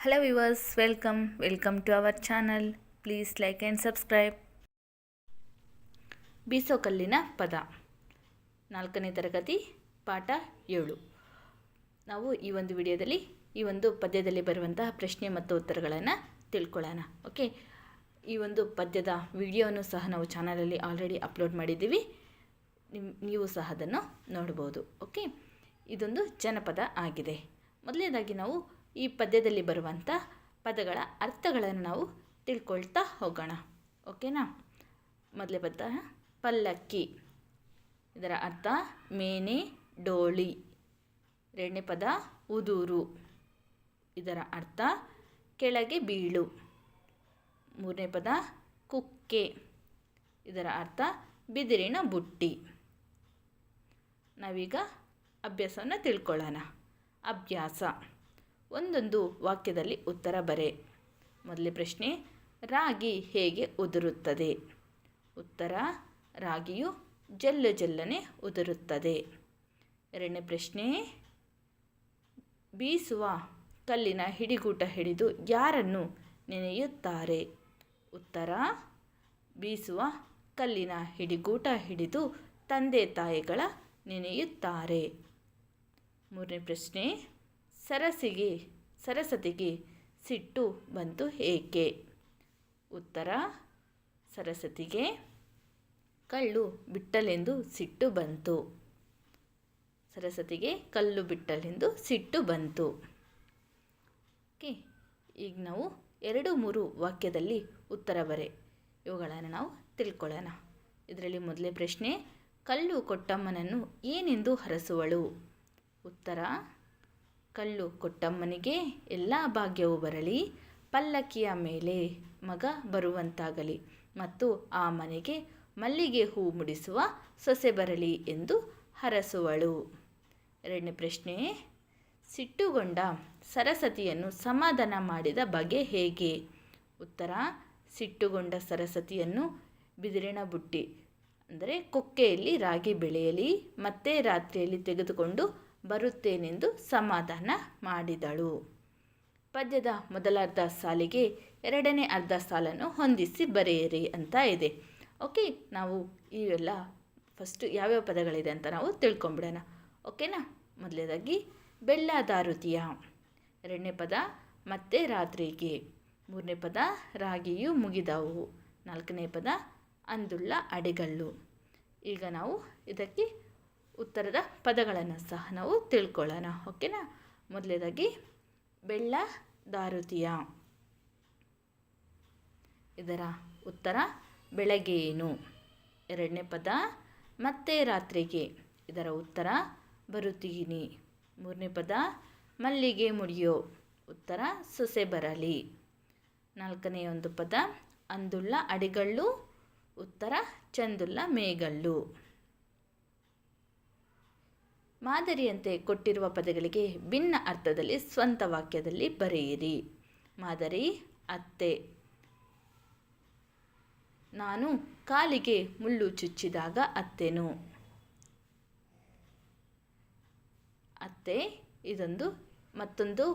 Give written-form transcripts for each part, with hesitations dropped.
Hello viewers, welcome to our channel. Please like and subscribe. ಬೀಸೋಕಲ್ಲಿನ ಪದ 4ನೇ ತರಗತಿ ಪಾಠ 7. ನಾವು ಈ ಒಂದು ವಿಡಿಯೋದಲ್ಲಿ ಈ ಒಂದು ಪದ್ಯದಲ್ಲಿ ಬರುವಂತಹ ಪ್ರಶ್ನೆ ಮತ್ತು ಉತ್ತರಗಳನ್ನು ತಿಳ್ಕೊಳ್ಳೋಣ. ಓಕೆ, ಈ ಒಂದು ಪದ್ಯದ ವಿಡಿಯೋವನ್ನು ಸಹ ನಾವು ಚಾನಲಲ್ಲಿ ಆಲ್ರೆಡಿ ಅಪ್ಲೋಡ್ ಮಾಡಿದ್ದೀವಿ. ನೀವು ಸಹ ಅದನ್ನು ನೋಡ್ಬೋದು. ಓಕೆ, ಇದೊಂದು ಜನಪದ ಆಗಿದೆ. ಮೊದಲನೇದಾಗಿ ನಾವು ಈ ಪದ್ಯದಲ್ಲಿ ಬರುವಂಥ ಪದಗಳ ಅರ್ಥಗಳನ್ನು ನಾವು ತಿಳ್ಕೊಳ್ತಾ ಹೋಗೋಣ. ಓಕೆನಾ? ಮೊದಲೇ ಪದ ಪಲ್ಲಕ್ಕಿ, ಇದರ ಅರ್ಥ ಮೇನೆ ಡೋಳಿ. ಎರಡನೇ ಪದ ಉದುರು, ಇದರ ಅರ್ಥ ಕೆಳಗೆ ಬೀಳು. ಮೂರನೇ ಪದ ಕುಕ್ಕೆ, ಇದರ ಅರ್ಥ ಬಿದಿರಿನ ಬುಟ್ಟಿ. ನಾವೀಗ ಅಭ್ಯಾಸವನ್ನು ತಿಳ್ಕೊಳ್ಳೋಣ. ಅಭ್ಯಾಸ: ಒಂದೊಂದು ವಾಕ್ಯದಲ್ಲಿ ಉತ್ತರ ಬರೆ. ಮೊದಲೇ ಪ್ರಶ್ನೆ, ರಾಗಿ ಹೇಗೆ ಉದುರುತ್ತದೆ? ಉತ್ತರ: ರಾಗಿಯು ಜಲ್ಲು ಜಲ್ಲನೆ ಉದುರುತ್ತದೆ. ಎರಡನೇ ಪ್ರಶ್ನೆ, ಬೀಸುವ ಕಲ್ಲಿನ ಹಿಡಿಗೂಟ ಹಿಡಿದು ಯಾರನ್ನು ನೆನೆಯುತ್ತಾರೆ? ಉತ್ತರ: ಬೀಸುವ ಕಲ್ಲಿನ ಹಿಡಿಗೂಟ ಹಿಡಿದು ತಂದೆ ತಾಯಿಗಳ ನೆನೆಯುತ್ತಾರೆ. ಮೂರನೇ ಪ್ರಶ್ನೆ, ಸರಸ್ವತಿಗೆ ಸಿಟ್ಟು ಬಂತು ಏಕೆ? ಉತ್ತರ: ಸರಸ್ವತಿಗೆ ಕಳ್ಳು ಬಿಟ್ಟಲೆಂದು ಸಿಟ್ಟು ಬಂತು. ಸರಸ್ವತಿಗೆ ಕಲ್ಲು ಬಿಟ್ಟಲೆಂದು ಸಿಟ್ಟು ಬಂತು. ಓಕೆ, ಈಗ ನಾವು 2-3 ವಾಕ್ಯದಲ್ಲಿ ಉತ್ತರ ಬರೆ. ಇವುಗಳನ್ನು ನಾವು ತಿಳ್ಕೊಳ್ಳೋಣ. ಇದರಲ್ಲಿ ಮೊದಲೇ ಪ್ರಶ್ನೆ, ಕಲ್ಲು ಕೊಟ್ಟಮ್ಮನನ್ನು ಏನೆಂದು ಹರಸುವಳು? ಉತ್ತರ: ಕಲ್ಲು ಕೊಟ್ಟಮ್ಮನಿಗೆ ಎಲ್ಲ ಭಾಗ್ಯವೂ ಬರಲಿ, ಪಲ್ಲಕ್ಕಿಯ ಮೇಲೆ ಮಗ ಬರುವಂತಾಗಲಿ ಮತ್ತು ಆ ಮನೆಗೆ ಮಲ್ಲಿಗೆ ಹೂ ಮುಡಿಸುವ ಸೊಸೆ ಬರಲಿ ಎಂದು ಹರಸುವಳು. ಎರಡನೇ ಪ್ರಶ್ನೆ, ಸಿಟ್ಟುಗೊಂಡ ಸರಸ್ವತಿಯನ್ನು ಸಮಾಧಾನ ಮಾಡಿದ ಬಗೆ ಹೇಗೆ? ಉತ್ತರ: ಸಿಟ್ಟುಗೊಂಡ ಸರಸ್ವತಿಯನ್ನು ಬಿದಿರಿನ ಬುಟ್ಟಿ ಅಂದರೆ ಕೊಕ್ಕೆಯಲ್ಲಿ ರಾಗಿ ಬೆಳೆಯಲಿ ಮತ್ತೆ ರಾತ್ರಿಯಲ್ಲಿ ತೆಗೆದುಕೊಂಡು ಬರುತ್ತೇನೆಂದು ಸಮಾಧಾನ ಮಾಡಿದಳು. ಪದ್ಯದ ಮೊದಲ ಅರ್ಧ ಸಾಲಿಗೆ ಎರಡನೇ ಅರ್ಧ ಸಾಲನ್ನು ಹೊಂದಿಸಿ ಬರೆಯಿರಿ ಅಂತ ಇದೆ. ಓಕೆ, ನಾವು ಇವೆಲ್ಲ ಫಸ್ಟು ಯಾವ್ಯಾವ ಪದಗಳಿದೆ ಅಂತ ನಾವು ತಿಳ್ಕೊಂಬಿಡೋಣ. ಓಕೆನಾ? ಮೊದಲನೇದಾಗಿ ಬೆಳ್ಳದಾರುತಿಯ. ಎರಡನೇ ಪದ ಮತ್ತೆ ರಾತ್ರಿಗೆ. ಮೂರನೇ ಪದ ರಾಗಿಯು ಮುಗಿದವು. ನಾಲ್ಕನೇ ಪದ ಅಂದುಳ್ಳ ಅಡಿಗಲ್ಲು. ಈಗ ನಾವು ಇದಕ್ಕೆ ಉತ್ತರದ ಪದಗಳನ್ನು ಸಹ ನಾವು ತಿಳ್ಕೊಳ್ಳೋಣ. ಓಕೆನಾ? ಮೊದಲನೇದಾಗಿ ಬೆಳ್ಳದಾರುತಿಯ. ಇದರ ಉತ್ತರ ಬೆಳಗ್ಗೇನು. ಎರಡನೇ ಪದ ಮತ್ತೆ ರಾತ್ರಿಗೆ. ಇದರ ಉತ್ತರ ಬರುತ್ತೀನಿ. ಮೂರನೇ ಪದ ಮಲ್ಲಿಗೆ ಮುಡಿಯೋ. ಉತ್ತರ ಸೊಸೆ ಬರಲಿ. ನಾಲ್ಕನೆಯ ಒಂದು ಪದ ಅಂದುಳ್ಳ ಅಡಿಗಲ್ಲು. ಉತ್ತರ ಚಂದುಳ್ಳ ಮೇಗಲ್ಲು. ಮಾದರಿಯಂತೆ ಕೊಟ್ಟಿರುವ ಪದಗಳಿಗೆ ಭಿನ್ನ ಅರ್ಥದಲ್ಲಿ ಸ್ವಂತ ವಾಕ್ಯದಲ್ಲಿ ಬರೆಯಿರಿ. ಮಾದರಿ: ಅತ್ತೆ. ನಾನು ಕಾಲಿಗೆ ಮುಳ್ಳು ಚುಚ್ಚಿದಾಗ ಅತ್ತೆನು. ಅತ್ತೆ ಇದೊಂದು ಮತ್ತೊಂದು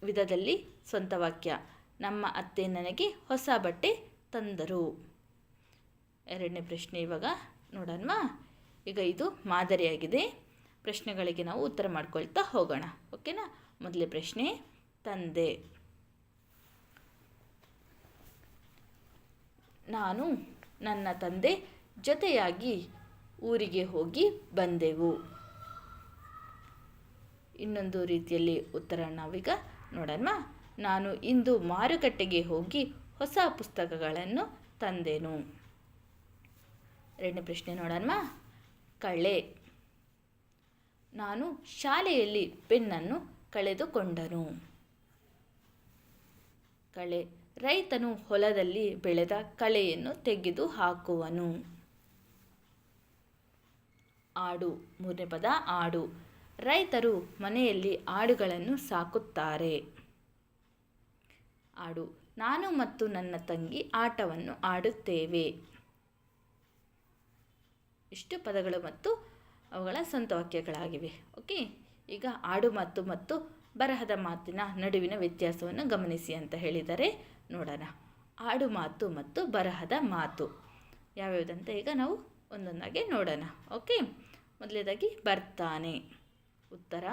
ವಿಧದಲ್ಲಿ ಸ್ವಂತ ವಾಕ್ಯ. ನಮ್ಮ ಅತ್ತೆ ನನಗೆ ಹೊಸ ಬಟ್ಟೆ ತಂದರು. ಎರಡನೇ ಪ್ರಶ್ನೆ ಇವಾಗ ನೋಡೋಣವಾ? ಈಗ ಇದು ಮಾದರಿಯಾಗಿದೆ. ಪ್ರಶ್ನೆಗಳಿಗೆ ನಾವು ಉತ್ತರ ಮಾಡ್ಕೊಳ್ತಾ ಹೋಗೋಣ. ಓಕೆನಾ? ಮೊದಲೇ ಪ್ರಶ್ನೆ, ತಂದೆ. ನಾನು ನನ್ನ ತಂದೆ ಜೊತೆಯಾಗಿ ಊರಿಗೆ ಹೋಗಿ ಬಂದೆವು. ಇನ್ನೊಂದು ರೀತಿಯಲ್ಲಿ ಉತ್ತರ ನಾವೀಗ ನೋಡೋಣ. ನಾನು ಇಂದು ಮಾರುಕಟ್ಟೆಗೆ ಹೋಗಿ ಹೊಸ ಪುಸ್ತಕಗಳನ್ನು ತಂದೆನು. ಎರಡನೇ ಪ್ರಶ್ನೆ ನೋಡೋಣ. ಕಳೆ. ನಾನು ಶಾಲೆಯಲ್ಲಿ ಪೆನ್ನನ್ನು ಕಳೆದುಕೊಂಡನು. ಕಳೆ: ರೈತನು ಹೊಲದಲ್ಲಿ ಬೆಳೆದ ಕಳೆಯನ್ನು ತೆಗೆದು ಹಾಕುವನು. ಆಡು. ಮೂರನೇ ಪದ ಆಡು. ರೈತರು ಮನೆಯಲ್ಲಿ ಆಡುಗಳನ್ನು ಸಾಕುತ್ತಾರೆ. ಆಡು: ನಾನು ಮತ್ತು ನನ್ನ ತಂಗಿ ಆಟವನ್ನು ಆಡುತ್ತೇವೆ. ಇಷ್ಟು ಪದಗಳು ಮತ್ತು ಅವುಗಳ ಸ್ವಂತ ವಾಕ್ಯಗಳಾಗಿವೆ. ಓಕೆ, ಈಗ ಆಡು ಮತ್ತು ಬರಹದ ಮಾತಿನ ನಡುವಿನ ವ್ಯತ್ಯಾಸವನ್ನು ಗಮನಿಸಿ ಅಂತ ಹೇಳಿದ್ದಾರೆ. ನೋಡೋಣ. ಆಡು ಮಾತು ಮತ್ತು ಬರಹದ ಮಾತು ಯಾವ್ಯಾವುದಂತ ಈಗ ನಾವು ಒಂದೊಂದಾಗಿ ನೋಡೋಣ. ಓಕೆ, ಮೊದಲನೇದಾಗಿ ಬರ್ತಾನೆ. ಉತ್ತರ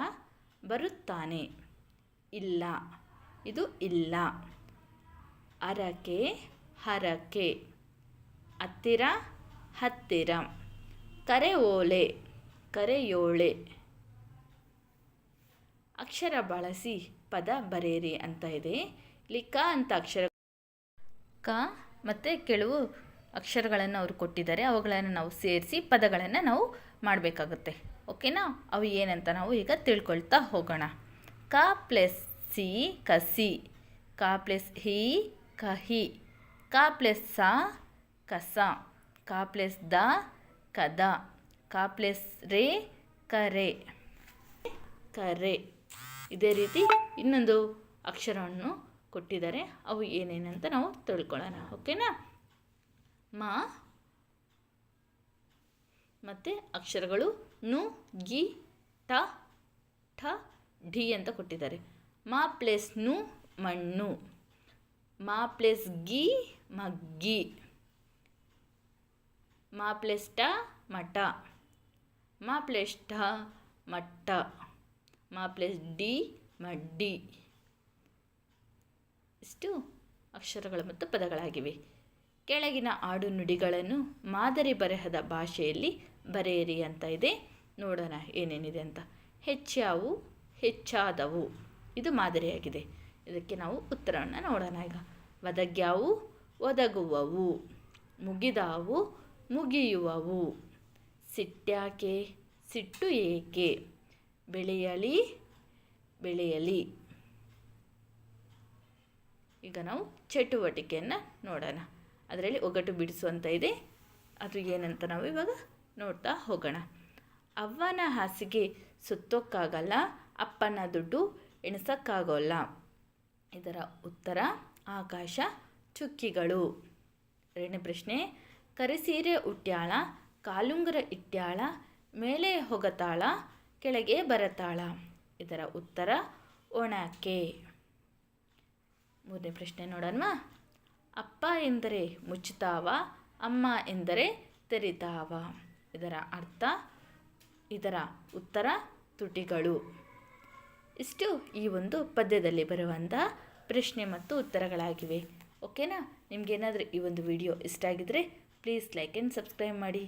ಬರುತ್ತಾನೆ. ಇಲ್ಲ, ಇದು ಇಲ್ಲ. ಅರಕೆ, ಹರಕೆ. ಹತ್ತಿರ, ಹತ್ತಿರ. ಕರೆಯೋಲೆ, ಕರೆಯೋಳೆ. ಅಕ್ಷರ ಬಳಸಿ ಪದ ಬರೆಯಿರಿ ಅಂತ ಇದೆ. ಇಲ್ಲಿ ಕ ಅಂತ ಅಕ್ಷರ, ಕ ಮತ್ತು ಕೆಲವು ಅಕ್ಷರಗಳನ್ನು ಅವರು ಕೊಟ್ಟಿದ್ದಾರೆ. ಅವುಗಳನ್ನು ನಾವು ಸೇರಿಸಿ ಪದಗಳನ್ನು ನಾವು ಮಾಡಬೇಕಾಗುತ್ತೆ. ಓಕೆನಾ? ಅವು ಏನಂತ ನಾವು ಈಗ ತಿಳ್ಕೊಳ್ತಾ ಹೋಗೋಣ. ಕ ಪ್ಲಸ್ ಸಿ ಕಸಿ. ಕ ಪ್ಲಸ್ ಹಿ ಕಹಿ. ಕ ಪ್ಲಸ್ ಸ ಕಸ. ಕ ಪ್ಲಸ್ ದ ಕದ. ಕ ಪ್ಲಸ್ ರೇ ಕರೆ, ಕರೆ. ಇದೇ ರೀತಿ ಇನ್ನೊಂದು ಅಕ್ಷರವನ್ನು ಕೊಟ್ಟಿದ್ದಾರೆ. ಅವು ಏನೇನಂತ ನಾವು ತಿಳ್ಕೊಳ್ಳೋಣ. ಓಕೆನಾ? ಮ ಮತ್ತು ಅಕ್ಷರಗಳು ನು, ಗಿ, ಟ, ಠ, ಢಿ ಅಂತ ಕೊಟ್ಟಿದ್ದಾರೆ. ಮ ಪ್ಲಸ್ ನು ಮಣ್ಣು. ಮ ಪ್ಲಸ್ ಗಿ ಮಗ್ಗಿ. ಮ ಪ್ಲಸ್ ಟ ಮಠ. ಮ ಪ್ಲಸ್ ಠ ಮಟ್ಟ. ಮ ಪ್ಲಸ್ ಡಿ ಮಡ್ಡಿ. ಇಷ್ಟು ಅಕ್ಷರಗಳು ಮತ್ತು ಪದಗಳಾಗಿವೆ. ಕೆಳಗಿನ ಆಡು ನುಡಿಗಳನ್ನು ಮಾದರಿ ಬರಹದ ಭಾಷೆಯಲ್ಲಿ ಬರೆಯಿರಿ ಅಂತ ಇದೆ. ನೋಡೋಣ ಏನೇನಿದೆ ಅಂತ. ಹೆಚ್ಚಾವು, ಹೆಚ್ಚಾದವು. ಇದು ಮಾದರಿಯಾಗಿದೆ. ಇದಕ್ಕೆ ನಾವು ಉತ್ತರವನ್ನು ನೋಡೋಣ ಈಗ. ಒದಗ್ಯಾವು, ಒದಗುವವು. ಮುಗಿದಾವು, ಮುಗಿಯುವವು. ಸಿಟ್ಟ್ಯಾಕೆ, ಸಿಟ್ಟು ಏಕೆ. ಬೆಳೆಯಲಿ, ಬೆಳೆಯಲಿ. ಈಗ ನಾವು ಚಟುವಟಿಕೆಯನ್ನು ನೋಡೋಣ. ಅದರಲ್ಲಿ ಒಗಟು ಬಿಡಿಸುವಂತ ಇದೆ. ಅದು ಏನಂತ ನಾವು ಇವಾಗ ನೋಡ್ತಾ ಹೋಗೋಣ. ಅವ್ವನ ಹಾಸಿಗೆ ಸುತ್ತೋಕ್ಕಾಗಲ್ಲ, ಅಪ್ಪನ ದುಡ್ಡು ಎಣಿಸೋಕ್ಕಾಗೋಲ್ಲ. ಇದರ ಉತ್ತರ ಆಕಾಶ ಚುಕ್ಕಿಗಳು. ಎರಡನೇ ಪ್ರಶ್ನೆ. ಕರಿಸೀರೆ ಉಟ್ಯಾಳ, ಕಾಲುಂಗುರ ಇಟ್ಯಾಳ, ಮೇಲೆ ಹೊಗತಾಳ, ಕೆಳಗೆ ಬರತಾಳ. ಇದರ ಉತ್ತರ ಒಣಕೆ. ಮೂರನೇ ಪ್ರಶ್ನೆ ನೋಡೋಣ. ಅಪ್ಪ ಎಂದರೆ ಮುಚ್ಚುತ್ತಾವ, ಅಮ್ಮ ಎಂದರೆ ತೆರಿತಾವ. ಇದರ ಅರ್ಥ, ಇದರ ಉತ್ತರ ತುಟಿಗಳು. ಇಷ್ಟು ಈ ಒಂದು ಪದ್ಯದಲ್ಲಿ ಬರುವಂಥ ಪ್ರಶ್ನೆ ಮತ್ತು ಉತ್ತರಗಳಾಗಿವೆ. ಓಕೆನಾ? ನಿಮಗೇನಾದರೂ ಈ ಒಂದು ವಿಡಿಯೋ ಇಷ್ಟ ಆಗಿದ್ದರೆ ಪ್ಲೀಸ್ ಲೈಕ್ ಆ್ಯಂಡ್ ಸಬ್ಸ್ಕ್ರೈಬ್ ಮಾಡಿ.